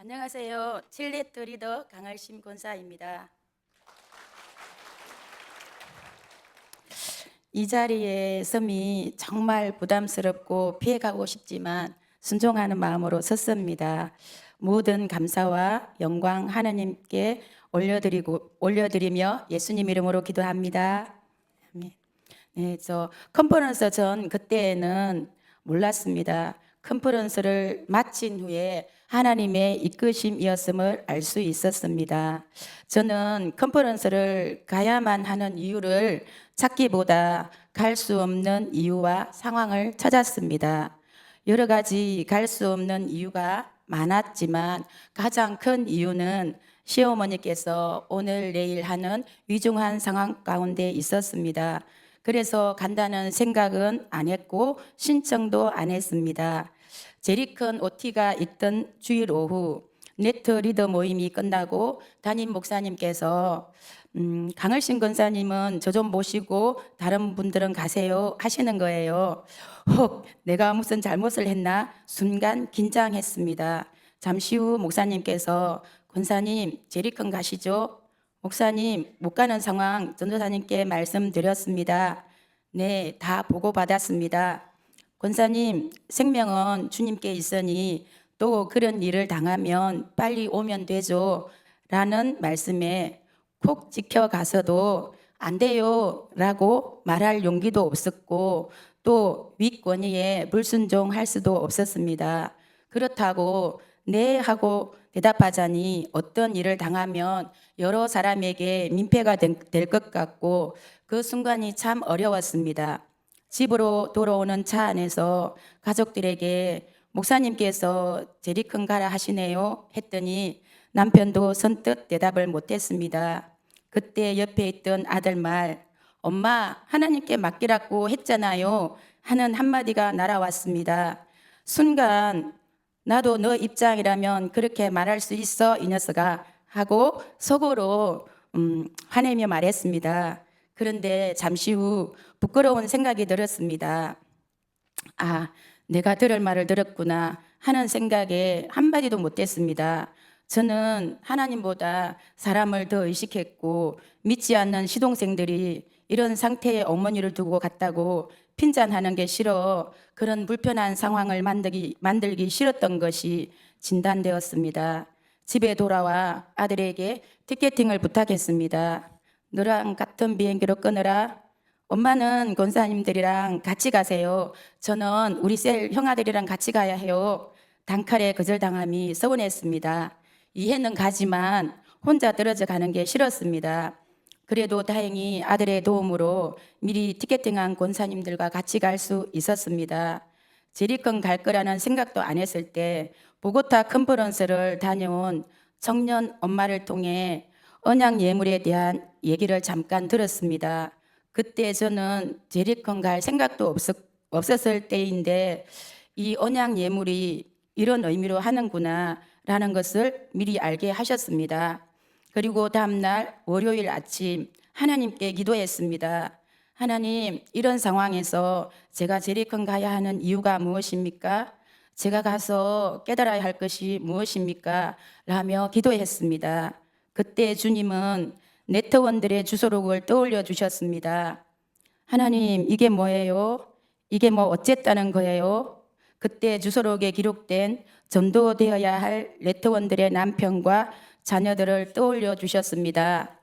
안녕하세요. 칠레트 리더 강을심 권사입니다. 이 자리에 섬이 정말 부담스럽고 피해가고 싶지만 순종하는 마음으로 섰습니다. 모든 감사와 영광 하나님께 올려드리며 예수님 이름으로 기도합니다. 아멘. 네, 저 컨퍼런스 전 그때는 몰랐습니다. 컨퍼런스를 마친 후에 하나님의 이끄심이었음을 알 수 있었습니다. 저는 컨퍼런스를 가야만 하는 이유를 찾기보다 갈 수 없는 이유와 상황을 찾았습니다. 여러 가지 갈 수 없는 이유가 많았지만 가장 큰 이유는 시어머니께서 오늘 내일 하는 위중한 상황 가운데 있었습니다. 그래서 간다는 생각은 안 했고 신청도 안 했습니다. 제리큰 OT가 있던 주일 오후 네트 리더 모임이 끝나고 담임 목사님께서 강을신 권사님은 저 좀 모시고 다른 분들은 가세요 하시는 거예요. 혹 내가 무슨 잘못을 했나 순간 긴장했습니다. 잠시 후 목사님께서 권사님 제리큰 가시죠? 목사님 못 가는 상황 전도사님께 말씀드렸습니다. 네, 다 보고받았습니다. 권사님 생명은 주님께 있으니 또 그런 일을 당하면 빨리 오면 되죠 라는 말씀에 콕 지켜가서도 안 돼요 라고 말할 용기도 없었고 또 윗권위에 불순종할 수도 없었습니다. 그렇다고 네 하고 대답하자니 어떤 일을 당하면 여러 사람에게 민폐가 될 것 같고 그 순간이 참 어려웠습니다. 집으로 돌아오는 차 안에서 가족들에게 목사님께서 제리큰 가라 하시네요 했더니 남편도 선뜻 대답을 못했습니다. 그때 옆에 있던 아들 말, 엄마 하나님께 맡기라고 했잖아요 하는 한마디가 날아왔습니다. 순간 나도 너 입장이라면 그렇게 말할 수 있어 이 녀석아 하고 속으로 화내며 말했습니다. 그런데 잠시 후 부끄러운 생각이 들었습니다. 아, 내가 들을 말을 들었구나 하는 생각에 한마디도 못했습니다. 저는 하나님보다 사람을 더 의식했고 믿지 않는 시동생들이 이런 상태의 어머니를 두고 갔다고 핀잔하는 게 싫어 그런 불편한 상황을 만들기 싫었던 것이 진단되었습니다. 집에 돌아와 아들에게 티켓팅을 부탁했습니다. 너랑 같은 비행기로 끊으라. 엄마는 권사님들이랑 같이 가세요. 저는 우리 셀 형아들이랑 같이 가야 해요. 단칼에 거절당함이 서운했습니다. 이해는 가지만 혼자 떨어져 가는 게 싫었습니다. 그래도 다행히 아들의 도움으로 미리 티켓팅한 권사님들과 같이 갈 수 있었습니다. 제리컨 갈 거라는 생각도 안 했을 때 보고타 컨퍼런스를 다녀온 청년 엄마를 통해 언약 예물에 대한 얘기를 잠깐 들었습니다. 그때 저는 제리컨 갈 생각도 없었을 때인데 이 언약 예물이 이런 의미로 하는구나 라는 것을 미리 알게 하셨습니다. 그리고 다음날 월요일 아침 하나님께 기도했습니다. 하나님, 이런 상황에서 제가 제리컨 가야 하는 이유가 무엇입니까? 제가 가서 깨달아야 할 것이 무엇입니까? 라며 기도했습니다. 그때 주님은 네트원들의 주소록을 떠올려 주셨습니다. 하나님, 이게 뭐예요? 이게 뭐 어쨌다는 거예요? 그때 주소록에 기록된 전도되어야 할 네트원들의 남편과 자녀들을 떠올려 주셨습니다.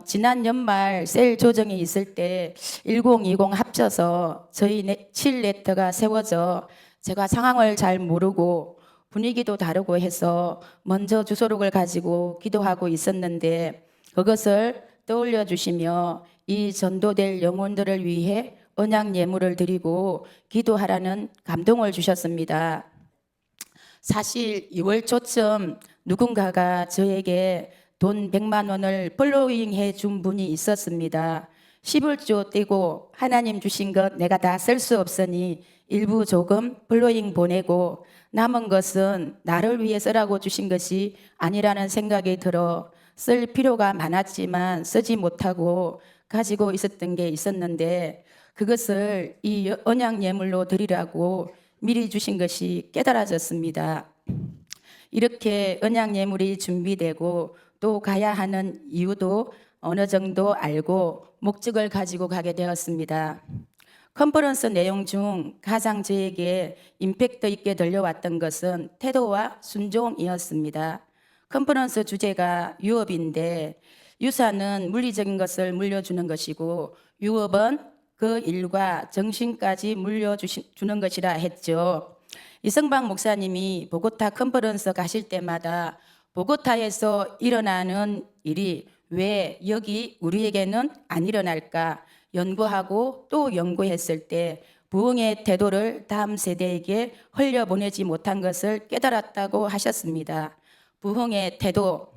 지난 연말 셀 조정이 있을 때 1020 합쳐서 저희 7레터가 세워져 제가 상황을 잘 모르고 분위기도 다르고 해서 먼저 주소록을 가지고 기도하고 있었는데 그것을 떠올려 주시며 이 전도될 영혼들을 위해 언약 예물을 드리고 기도하라는 감동을 주셨습니다. 사실 2월 초쯤 누군가가 저에게 돈 100만 원을 팔로잉 해준 분이 있었습니다. 11조 떼고 하나님 주신 것 내가 다 쓸 수 없으니 일부 조금 팔로잉 보내고 남은 것은 나를 위해 쓰라고 주신 것이 아니라는 생각이 들어 쓸 필요가 많았지만 쓰지 못하고 가지고 있었던 게 있었는데 그것을 이 언약 예물로 드리라고 미리 주신 것이 깨달아졌습니다. 이렇게 언약 예물이 준비되고 또 가야 하는 이유도 어느 정도 알고 목적을 가지고 가게 되었습니다. 컨퍼런스 내용 중 가장 저에게 임팩트 있게 들려왔던 것은 태도와 순종이었습니다. 컨퍼런스 주제가 유업인데 유산은 물리적인 것을 물려주는 것이고 유업은 그 일과 정신까지 물려주는 것이라 했죠. 이성박 목사님이 보고타 컨퍼런스 가실 때마다 보고타에서 일어나는 일이 왜 여기 우리에게는 안 일어날까 연구하고 또 연구했을 때 부흥의 태도를 다음 세대에게 흘려보내지 못한 것을 깨달았다고 하셨습니다. 부흥의 태도.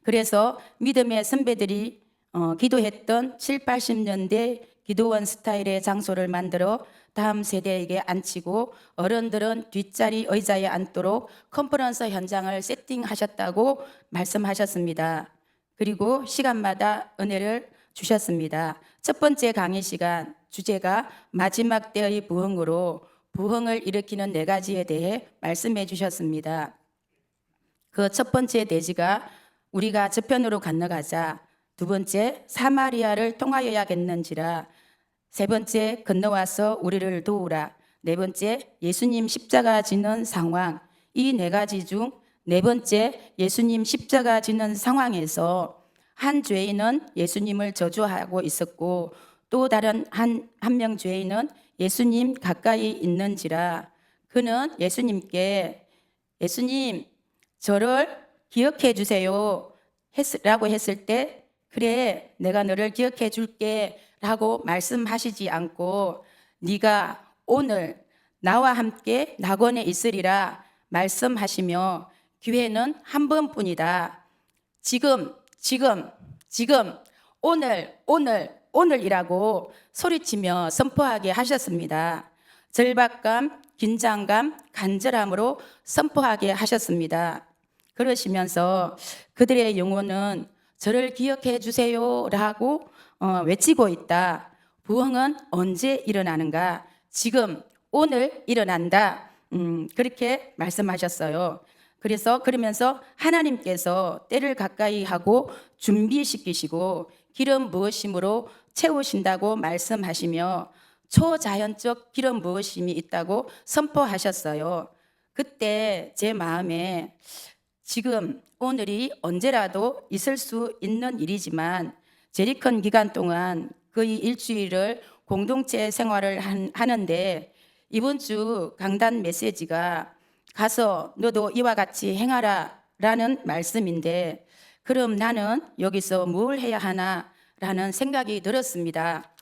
그래서 믿음의 선배들이 기도했던 7, 80년대 기도원 스타일의 장소를 만들어 다음 세대에게 앉히고 어른들은 뒷자리 의자에 앉도록 컨퍼런스 현장을 세팅하셨다고 말씀하셨습니다. 그리고 시간마다 은혜를 주셨습니다. 첫 번째 강의 시간 주제가 마지막 때의 부흥으로 부흥을 일으키는 4가지에 대해 말씀해 주셨습니다. 그 첫 번째 내지가 우리가 저편으로 건너가자. 두 번째 사마리아를 통하여야겠는지라. 세 번째 건너와서 우리를 도우라. 네 번째 예수님 십자가 지는 상황. 이 4가지 중 4번째 예수님 십자가 지는 상황에서 한 죄인은 예수님을 저주하고 있었고 또 다른 한 명 죄인은 예수님 가까이 있는지라. 그는 예수님께 예수님 저를 기억해 주세요 라고 했을 때 그래 내가 너를 기억해 줄게 라고 말씀하시지 않고 네가 오늘 나와 함께 낙원에 있으리라 말씀하시며 기회는 한 번뿐이다. 지금 오늘이라고 소리치며 선포하게 하셨습니다. 절박감, 긴장감, 간절함으로 선포하게 하셨습니다. 그러시면서 그들의 영혼은 저를 기억해 주세요 라고 외치고 있다. 부흥은 언제 일어나는가? 지금 오늘 일어난다. 그렇게 말씀하셨어요. 그러면서 하나님께서 때를 가까이 하고 준비시키시고 기름 부으심으로 채우신다고 말씀하시며 초자연적 기름 부으심이 있다고 선포하셨어요. 그때 제 마음에 지금 오늘이 언제라도 있을 수 있는 일이지만 제리컨 기간 동안 거의 일주일을 공동체 생활을 하는데 이번 주 강단 메시지가 가서 너도 이와 같이 행하라 라는 말씀인데 그럼 나는 여기서 뭘 해야 하나 라는 생각이 들었습니다.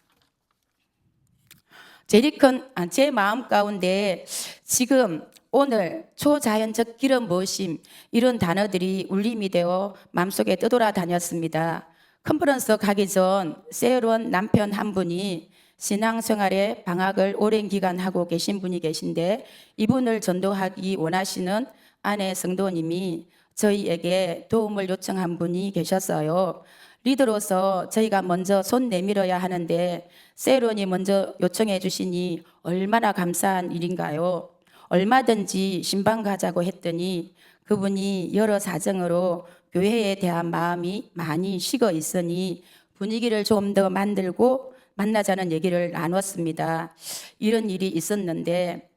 제 마음 가운데 지금 오늘 초자연적 기름 부으심 이런 단어들이 울림이 되어 마음속에 떠돌아 다녔습니다. 컨퍼런스 가기 전 새로운 남편 한 분이 신앙생활에 방학을 오랜 기간 하고 계신 분이 계신데 이분을 전도하기 원하시는 아내 성도님이 저희에게 도움을 요청한 분이 계셨어요. 리더로서 저희가 먼저 손 내밀어야 하는데 세론이 먼저 요청해 주시니 얼마나 감사한 일인가요? 얼마든지 신방 가자고 했더니 그분이 여러 사정으로 교회에 대한 마음이 많이 식어 있으니 분위기를 좀 더 만들고 만나자는 얘기를 나눴습니다. 이런 일이 있었는데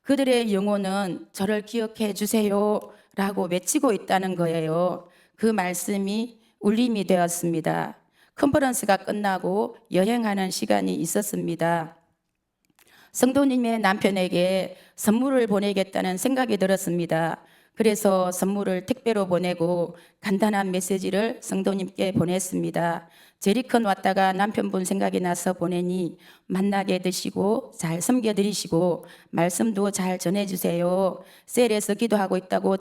그들의 영혼은 저를 기억해 주세요 라고 외치고 있다는 거예요. 그 말씀이 울림이 되었습니다. 컨퍼런스가 끝나고 여행하는 시간이 있었습니다. 성도님의 남편에게 선물을 보내겠다는 생각이 들었습니다. 그래서 선물을 택배로 보내고 간단한 메시지를 성도님께 보냈습니다. 제리컨 왔다가 남편분 생각이 나서 보내니 만나게 드시고 잘 섬겨드리시고 말씀도 잘 전해주세요. 셀에서 기도하고 있다고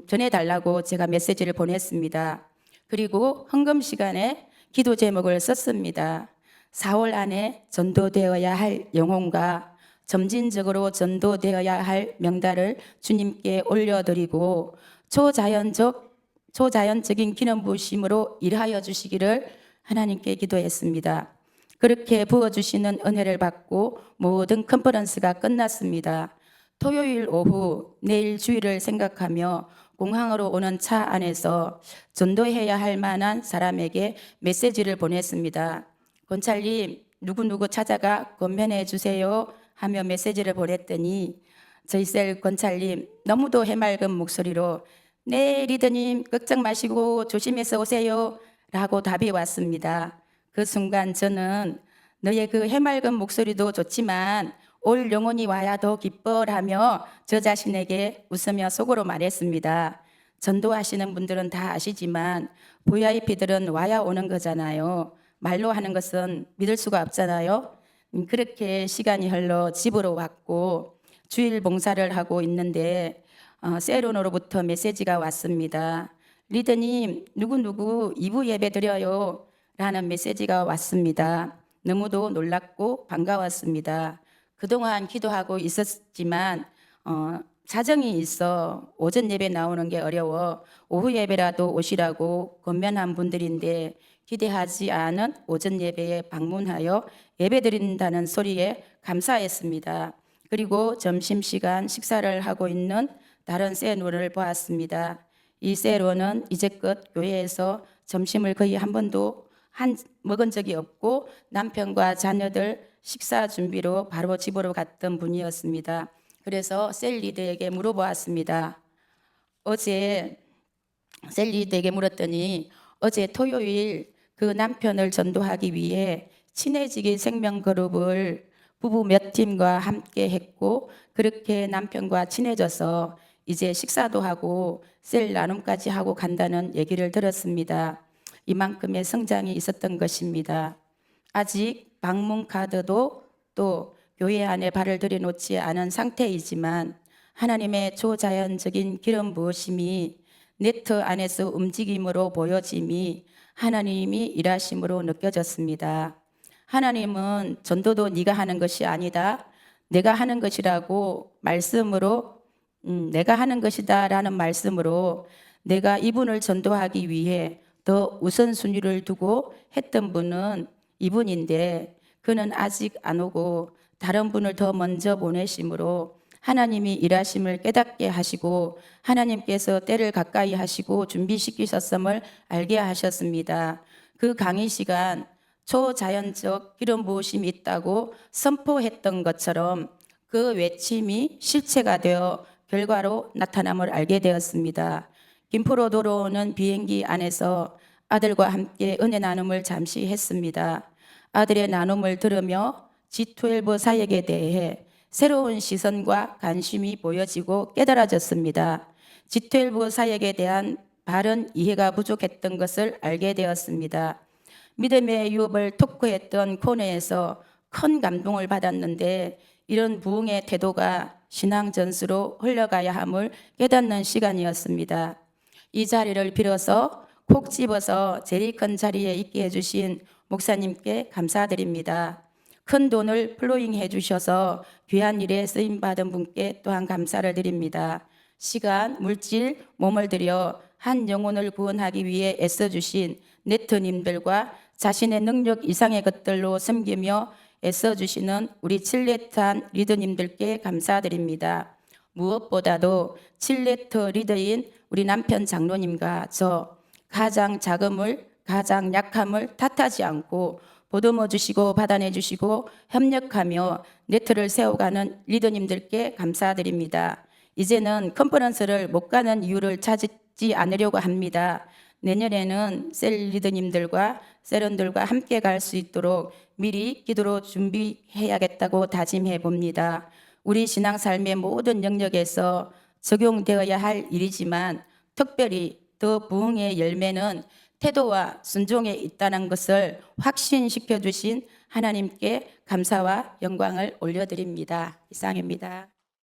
전해달라고 제가 메시지를 보냈습니다. 그리고 헌금 시간에 기도 제목을 썼습니다. 4월 안에 전도되어야 할 영혼과 점진적으로 전도되어야 할 명단을 주님께 올려드리고 초자연적인 기름 부으심으로 일하여 주시기를 하나님께 기도했습니다. 그렇게 부어주시는 은혜를 받고 모든 컨퍼런스가 끝났습니다. 토요일 오후 내일 주일을 생각하며 공항으로 오는 차 안에서 전도해야 할 만한 사람에게 메시지를 보냈습니다. 권찰님, 누구누구 찾아가 권면해 주세요 하며 메시지를 보냈더니 저희 셀 권찰님 너무도 해맑은 목소리로 네 리더님 걱정 마시고 조심해서 오세요 라고 답이 왔습니다. 그 순간 저는 너의 그 해맑은 목소리도 좋지만 올 영혼이 와야 더 기뻐라며 저 자신에게 웃으며 속으로 말했습니다. 전도하시는 분들은 다 아시지만 VIP들은 와야 오는 거잖아요. 말로 하는 것은 믿을 수가 없잖아요. 그렇게 시간이 흘러 집으로 왔고 주일 봉사를 하고 있는데 세론으로부터 메시지가 왔습니다. 리더님 누구누구 2부 예배 드려요 라는 메시지가 왔습니다. 너무도 놀랍고 반가웠습니다. 그동안 기도하고 있었지만 사정이 있어 오전 예배 나오는 게 어려워 오후 예배라도 오시라고 권면한 분들인데 기대하지 않은 오전 예배에 방문하여 예배 드린다는 소리에 감사했습니다. 그리고 점심시간 식사를 하고 있는 다른 세로를 보았습니다. 이 세로는 이제껏 교회에서 점심을 거의 한 번도 먹은 적이 없고 남편과 자녀들 식사 준비로 바로 집으로 갔던 분이었습니다. 그래서 셀 리더에게 물어보았습니다. 어제 셀 리더에게 물었더니 어제 토요일 그 남편을 전도하기 위해 친해지기 생명그룹을 부부 몇 팀과 함께 했고 그렇게 남편과 친해져서 이제 식사도 하고 셀 나눔까지 하고 간다는 얘기를 들었습니다. 이만큼의 성장이 있었던 것입니다. 아직 방문 카드도 또 교회 안에 발을 들여놓지 않은 상태이지만 하나님의 초자연적인 기름 부으심이 네트 안에서 움직임으로 보여짐이 하나님이 일하심으로 느껴졌습니다. 하나님은 전도도 네가 하는 것이 아니다. 내가 하는 것이라고 말씀으로 내가 하는 것이다 라는 말씀으로 내가 이분을 전도하기 위해 더 우선순위를 두고 했던 분은 이분인데 그는 아직 안 오고 다른 분을 더 먼저 보내심으로 하나님이 일하심을 깨닫게 하시고 하나님께서 때를 가까이 하시고 준비시키셨음을 알게 하셨습니다. 그 강의 시간 초자연적 기름 부으심이 있다고 선포했던 것처럼 그 외침이 실체가 되어 결과로 나타남을 알게 되었습니다. 김포로 돌아오는 비행기 안에서 아들과 함께 은혜 나눔을 잠시 했습니다. 아들의 나눔을 들으며 G12 사역에 대해 새로운 시선과 관심이 보여지고 깨달아졌습니다. G12 사역에 대한 바른 이해가 부족했던 것을 알게 되었습니다. 믿음의 유업을 토크했던 코너에서 큰 감동을 받았는데 이런 부흥의 태도가 신앙 전수로 흘러가야 함을 깨닫는 시간이었습니다. 이 자리를 빌어서 콕 집어서 제일 큰 자리에 있게 해주신 목사님께 감사드립니다. 큰 돈을 플로잉 해주셔서 귀한 일에 쓰임받은 분께 또한 감사를 드립니다. 시간, 물질, 몸을 들여 한 영혼을 구원하기 위해 애써주신 네트님들과 자신의 능력 이상의 것들로 섬기며 애써주시는 우리 칠레트한 리더님들께 감사드립니다. 무엇보다도 칠레트 리더인 우리 남편 장로님과 저 가장 자금을 가장 약함을 탓하지 않고 보듬어 주시고 받아내 주시고 협력하며 네트를 세워가는 리더님들께 감사드립니다. 이제는 컨퍼런스를 못 가는 이유를 찾지 않으려고 합니다. 내년에는 셀 리더님들과 셀원들과 함께 갈 수 있도록 미리 기도로 준비해야겠다고 다짐해 봅니다. 우리 신앙삶의 모든 영역에서 적용되어야 할 일이지만 특별히 더 부흥의 열매는 태도와 순종에 있다는 것을 확신시켜 주신 하나님께 감사와 영광을 올려드립니다. 이상입니다.